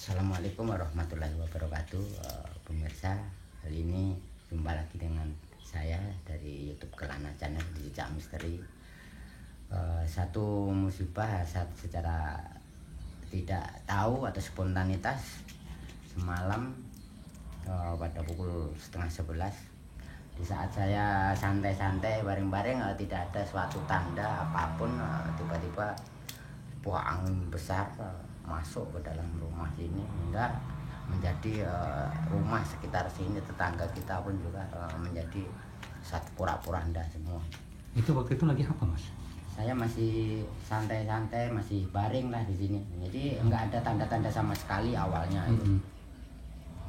Assalamualaikum warahmatullahi wabarakatuh. Pemirsa, kali ini jumpa lagi dengan saya dari YouTube Kelana Channel di Cak Misteri. Satu musibah secara tidak tahu atau spontanitas semalam pada pukul 10:30 di saat saya santai-santai bareng-bareng, tidak ada suatu tanda apapun, tiba-tiba buah angin besar masuk ke dalam rumah sini hingga menjadi rumah sekitar sini, tetangga kita pun juga menjadi satu pura-poranda semua. Itu waktu itu lagi apa, Mas? Saya masih santai-santai, masih baring lah di sini. Jadi enggak ada tanda-tanda sama sekali awalnya itu.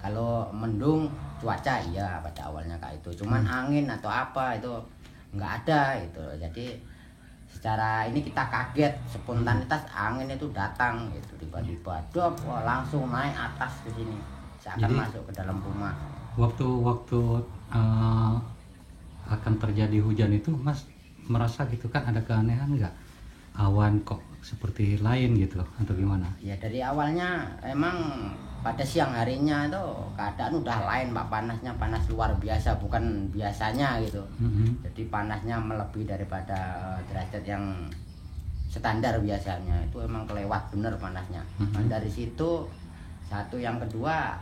Kalau mendung cuaca iya pada awalnya kayak itu. Cuman angin atau apa itu enggak ada itu. Jadi secara ini kita kaget, spontanitas angin itu datang itu tiba-tiba dop, langsung naik atas ke sini, seakan Jadi, masuk ke dalam rumah. Waktu akan terjadi hujan itu, Mas merasa gitu kan ada keanehan nggak? Awan kok seperti lain gitu atau gimana? Ya dari awalnya emang pada siang harinya itu keadaan udah lain, Pak. Panasnya panas luar biasa, bukan biasanya gitu. Jadi panasnya melebihi daripada derajat yang standar biasanya. Itu emang kelewat bener panasnya. Dan dari situ satu, yang kedua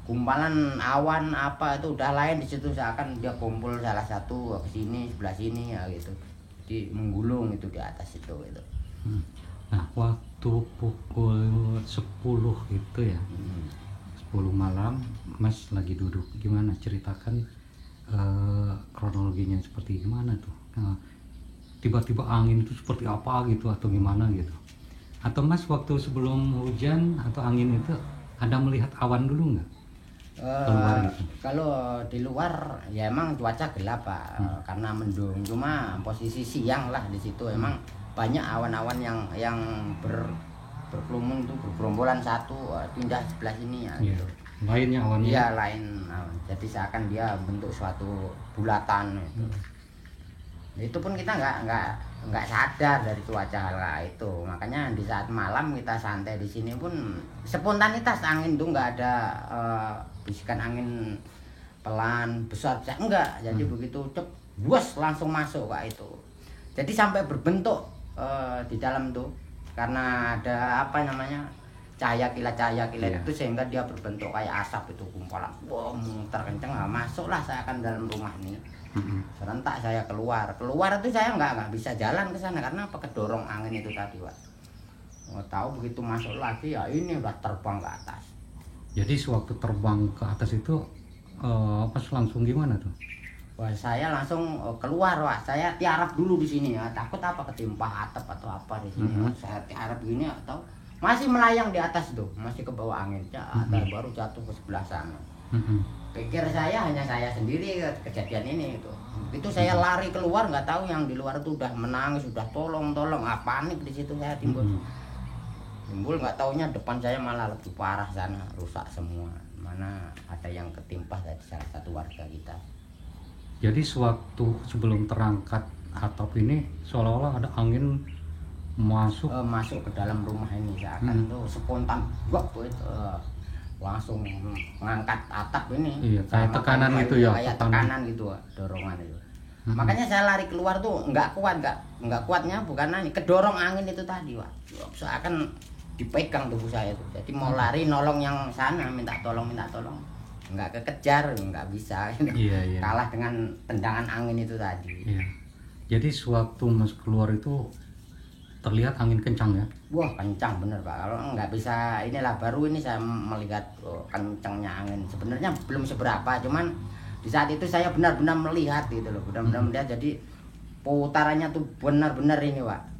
gumpalan awan apa itu udah lain di situ, seakan dia kumpul salah satu ke sini, sebelah sini ya gitu. Jadi menggulung itu di atas itu gitu. Nah, waktu pukul 10 itu ya, 10 malam, Mas lagi duduk. Gimana, ceritakan kronologinya seperti gimana tuh? Tiba-tiba angin itu seperti apa gitu atau gimana gitu? Atau Mas waktu sebelum hujan atau angin itu ada melihat awan dulu nggak? Gitu. Kalau di luar ya emang cuaca gelap, Pak, karena mendung. Cuma posisi siang lah di situ emang banyak awan-awan yang berkerumun itu, bergerombolan satu pindah sebelah sini ya gitu. Lainnya awannya? Iya, lain. Jadi seakan dia bentuk suatu bulatan itu. Itu pun kita nggak sadar dari cuaca hal itu. Makanya di saat malam kita santai di sini pun spontanitas angin tuh nggak ada bisikan angin pelan besar enggak. Jadi begitu cep buas langsung masuk kayak itu. Jadi sampai berbentuk di dalam tuh karena ada apa namanya cahaya kilat itu, sehingga dia berbentuk kayak asap itu, gumpalan muter kenceng, masuklah saya akan dalam rumah ini. Serentak saya keluar itu saya nggak bisa jalan ke sana karena apa, kedorong angin itu tadi, Pak. Tahu begitu masuk lagi ya ini udah terbang ke atas. Jadi sewaktu terbang ke atas itu pas langsung gimana tuh? Wah, saya langsung keluar, Pak. Saya tiarap dulu di sini ya. Takut apa ketimpa atap atau apa di sini. Saya tiarap gini atau masih melayang di atas tuh, masih ke bawah angin. Baru jatuh ke sebelah sana. Pikir saya hanya saya sendiri kejadian ini itu. Itu saya lari keluar, nggak tahu yang di luar tuh udah menangis, udah tolong. Panik di situ saya timbul. Nggak taunya depan saya malah lebih parah sana, rusak semua. Mana ada yang ketimpa dari salah satu warga kita. Jadi sewaktu sebelum terangkat atap ini seolah-olah ada angin masuk ke dalam rumah ini, seakan tuh spontan langsung mengangkat atap ini. Iya, kayak tekanan gitu ya. Kayak tekanan gitu, dorongan itu. Makanya saya lari keluar tuh nggak kuatnya bukan angin, kedorong angin itu tadi, Pak. Seakan dipegang tubuh saya tuh. Jadi mau lari nolong yang sana, minta tolong. Nggak kekejar, nggak bisa. Iya. Kalah dengan tendangan angin itu tadi. Iya. Jadi sewaktu Mas keluar itu terlihat angin kencang ya? Wah, kencang bener, Pak. Kalau nggak bisa inilah, baru ini saya melihat kencangnya angin. Sebenarnya belum seberapa, cuman di saat itu saya benar-benar melihat gitu loh, benar-benar melihat. Jadi putarannya tuh benar-benar ini, Pak.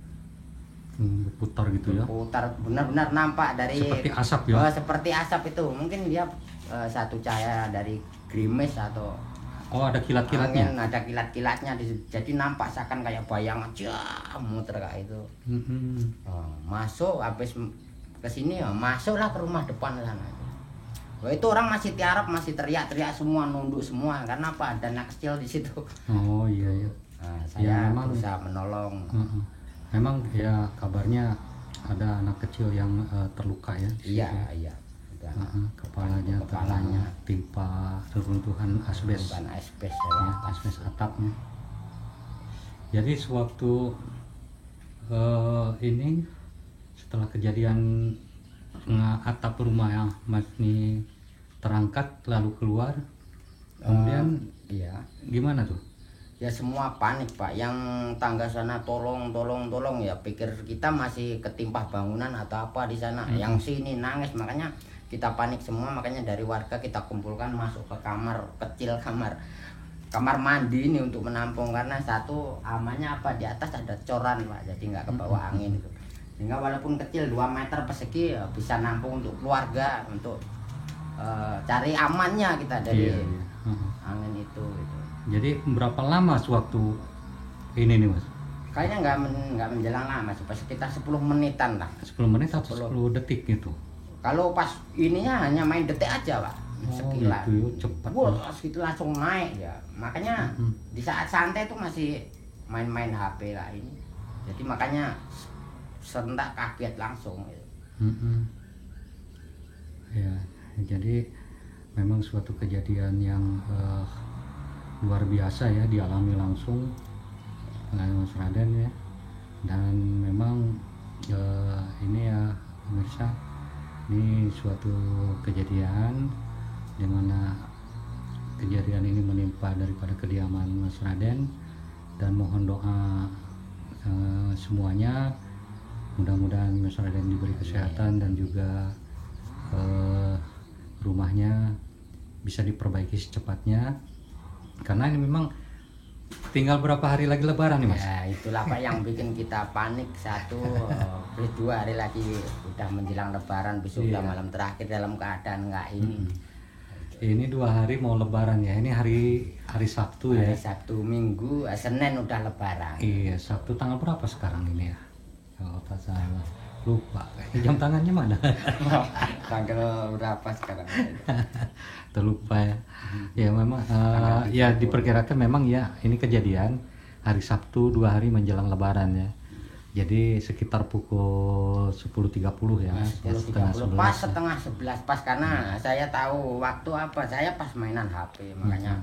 Putar gitu ya? Putar benar-benar nampak dari seperti asap ya? Seperti asap itu. Mungkin dia satu cahaya dari gerimis atau ada kilat-kilatnya? Angin, ada kilat-kilatnya. Jadi nampak seakan kayak bayangan muter kayak itu. Masuk habis ke sini ya, masuklah ke rumah depan sana. Wah, itu orang masih tiarap, masih teriak-teriak semua, nunduk semua karena apa, ada anak kecil di situ. Oh iya. Saya berusaha menolong. Memang ya kabarnya ada anak kecil yang terluka ya? Iya. udah kepalanya timpa reruntuhan asbes, bukan asbes ya, asbes atapnya. Jadi sewaktu ini setelah kejadian atap rumah yang Mas ini terangkat lalu keluar, kemudian iya gimana tuh? ya semua panik Pak, yang tangga sana tolong ya, pikir kita masih ketimpa bangunan atau apa di sana, yang sini nangis, makanya kita panik semua, makanya dari warga kita kumpulkan masuk ke kamar kecil, kamar mandi ini untuk menampung, karena satu amannya apa di atas ada coran Pak, jadi nggak kebawa angin itu, sehingga walaupun kecil 2 meter persegi ya, bisa nampung untuk keluarga, untuk cari amannya kita dari angin itu gitu. Jadi berapa lama sewaktu ini nih Mas? Kayaknya nggak menjelang lama, sekitar 10 menitan lah. 10 menit atau 10 detik gitu? Kalau pas ininya hanya main detik aja Pak, sekilas. Gitu ya, cepat. Wah, itu langsung naik ya. Makanya di saat santai itu masih main-main HP lah ini. Jadi makanya serentak kaget langsung. Gitu. Ya, jadi memang suatu kejadian yang luar biasa ya, dialami langsung oleh Mas Raden ya. Dan memang ini ya pemirsa, ini suatu kejadian di mana kejadian ini menimpa daripada kediaman Mas Raden, dan mohon doa semuanya, mudah-mudahan Mas Raden diberi kesehatan dan juga rumahnya bisa diperbaiki secepatnya, karena ini memang tinggal berapa hari lagi Lebaran nih Mas? Ya itulah Pak yang bikin kita panik. Satu, 2 hari lagi udah menjelang Lebaran, besok udah malam terakhir dalam keadaan nggak ini. Ini 2 hari mau Lebaran ya, ini hari Sabtu ya? Hari Sabtu, Minggu, Senin udah Lebaran. Iya, Sabtu tanggal berapa sekarang ini ya? Kalau tak salah, lupa. Jam tangannya mana? Tanggal berapa sekarang? Terlupa ya. Ya memang ya diperkirakan memang ya ini kejadian hari Sabtu 2 hari menjelang Lebaran ya. Jadi sekitar pukul 10.30 ya. 10.30 pas setengah 11 pas, karena saya tahu waktu apa, saya pas mainan HP, makanya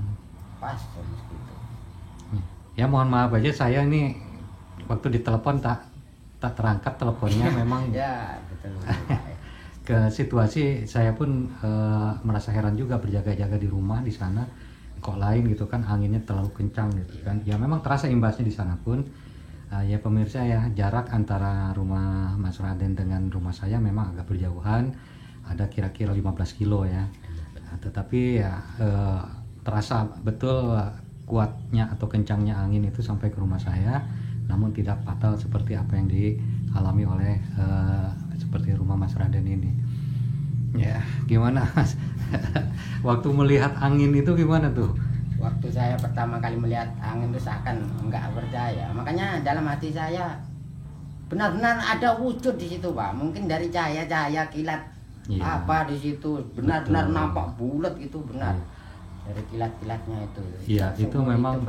pas gitu. Ya mohon maaf aja, saya ini waktu ditelepon tak terangkat teleponnya memang. Ya betul. Ke situasi saya pun merasa heran juga, berjaga-jaga di rumah di sana, kok lain gitu kan, anginnya terlalu kencang gitu kan. Ya memang terasa imbasnya di sana pun. Ya pemirsa ya, jarak antara rumah Mas Raden dengan rumah saya memang agak berjauhan, ada kira-kira 15 kilo ya. Tetapi ya terasa betul kuatnya atau kencangnya angin itu sampai ke rumah saya, namun tidak fatal seperti apa yang dialami oleh seperti rumah Mas Raden ini. Ya, gimana Mas? Waktu melihat angin itu gimana tuh? Waktu saya pertama kali melihat angin itu seakan nggak percaya. Makanya dalam hati saya benar-benar ada wujud di situ Pak. Mungkin dari cahaya-cahaya kilat apa di situ, benar-benar nampak bulat gitu, benar. Dari kilat-kilatnya itu. Iya, itu memang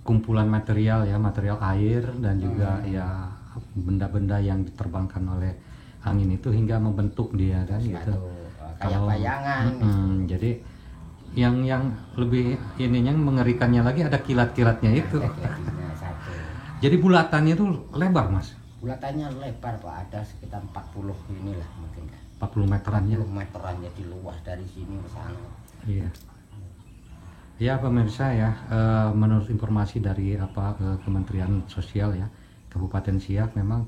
kumpulan material ya, material air dan juga ya benda-benda yang diterbangkan oleh angin itu hingga membentuk dia kan gitu. Kayak bayangan. Jadi yang lebih ininya mengerikannya lagi ada kilat-kilatnya itu. Jadi bulatannya itu lebar Mas? Bulatannya lebar Pak, ada sekitar 40 inilah mungkin. 40 meteran ya? 40 meteran, jadi luas dari sini ke sana. Iya. Ya pemirsa ya, menurut informasi dari Kementerian Sosial ya, Kabupaten Siak, memang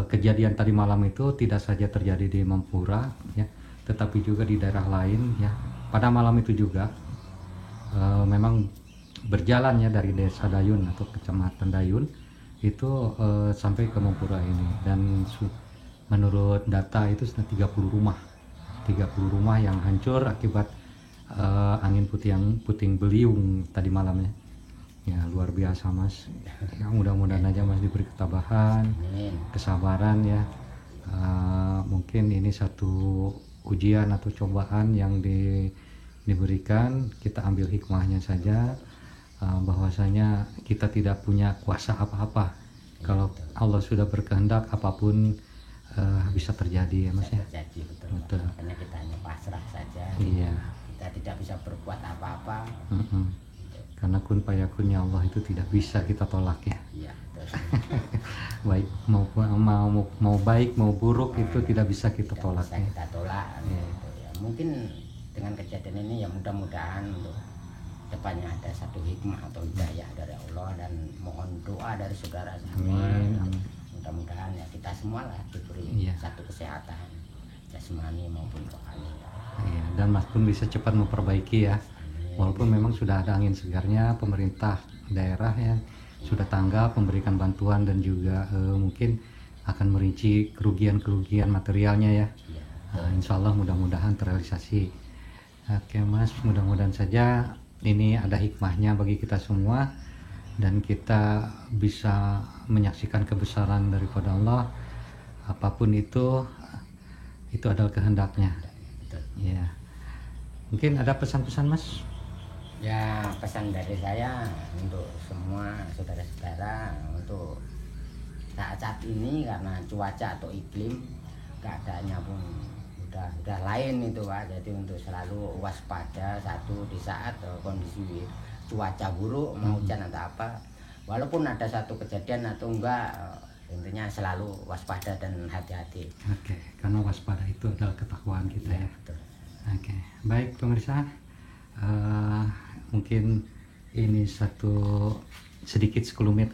kejadian tadi malam itu tidak saja terjadi di Mempura ya, tetapi juga di daerah lain ya. Pada malam itu juga memang berjalan ya dari Desa Dayun atau Kecamatan Dayun itu sampai ke Mempura ini, dan menurut data itu sudah 30 rumah yang hancur akibat angin puting beliung tadi malamnya. Ya luar biasa Mas. Ya, mudah-mudahan aja Mas diberi ketabahan, kesabaran ya. Mungkin ini satu ujian atau cobaan yang diberikan, kita ambil hikmahnya saja, bahwasanya kita tidak punya kuasa apa-apa. Kalau Allah sudah berkehendak, apapun bisa terjadi ya Mas ya. terjadi, betul. Betul. Makanya kita hanya pasrah saja. Iya. Kita tidak bisa berbuat apa-apa. Karena kun fayakunnya Allah itu tidak bisa kita tolak ya. Iya, betul. Baik mau baik mau buruk itu tidak bisa kita Tidak tolak bisa ya. kita tolak. Gitu ya. Mungkin dengan kejadian ini ya mudah-mudahan untuk depannya ada satu hikmah atau hidayah dari Allah, dan mohon doa dari saudara semua. Amin. Mudah-mudahan ya kita semua lah diberi Iya. satu kesehatan jasmani maupun rohani. Iya, dan Mas pun bisa cepat memperbaiki ya. Walaupun memang sudah ada angin segarnya, pemerintah daerah ya sudah tanggap memberikan bantuan dan juga mungkin akan merinci kerugian-kerugian materialnya ya. Iya. Insya Allah mudah-mudahan terrealisasi. Oke Mas, mudah-mudahan saja ini ada hikmahnya bagi kita semua dan kita bisa menyaksikan kebesaran daripada Allah. Apapun itu adalah kehendaknya. Betul. Ya, mungkin ada pesan-pesan Mas? Ya, pesan dari saya untuk semua saudara-saudara untuk saat-saat ini, karena cuaca atau iklim keadaannya pun udah lain itu Pak. Jadi untuk selalu waspada, satu di saat kondisi cuaca buruk, mau hujan atau apa, walaupun ada satu kejadian atau enggak, intinya selalu waspada dan hati-hati. Oke, karena waspada itu adalah ketakwaan kita ya. Betul. Oke, baik pemirsa, mungkin ini satu sedikit sekelumit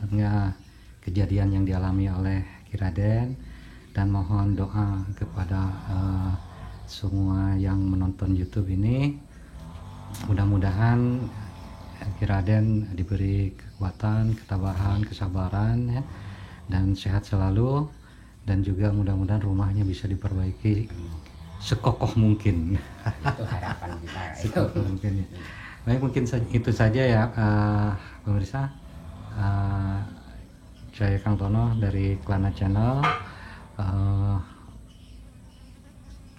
kejadian yang dialami oleh Ki Raden, dan mohon doa kepada semua yang menonton YouTube ini. Mudah-mudahan Ki Raden diberi kekuatan, ketabahan, kesabaran ya, dan sehat selalu, dan juga mudah-mudahan rumahnya bisa diperbaiki sekokoh mungkin. Itu harapan kita. Sekokoh mungkin ya. Baik, mungkin itu saja ya pemirsa. Saya Kang Tono dari Klana Channel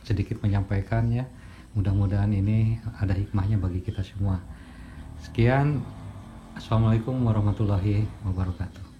sedikit menyampaikan ya. Mudah-mudahan ini ada hikmahnya bagi kita semua. Sekian, assalamualaikum warahmatullahi wabarakatuh.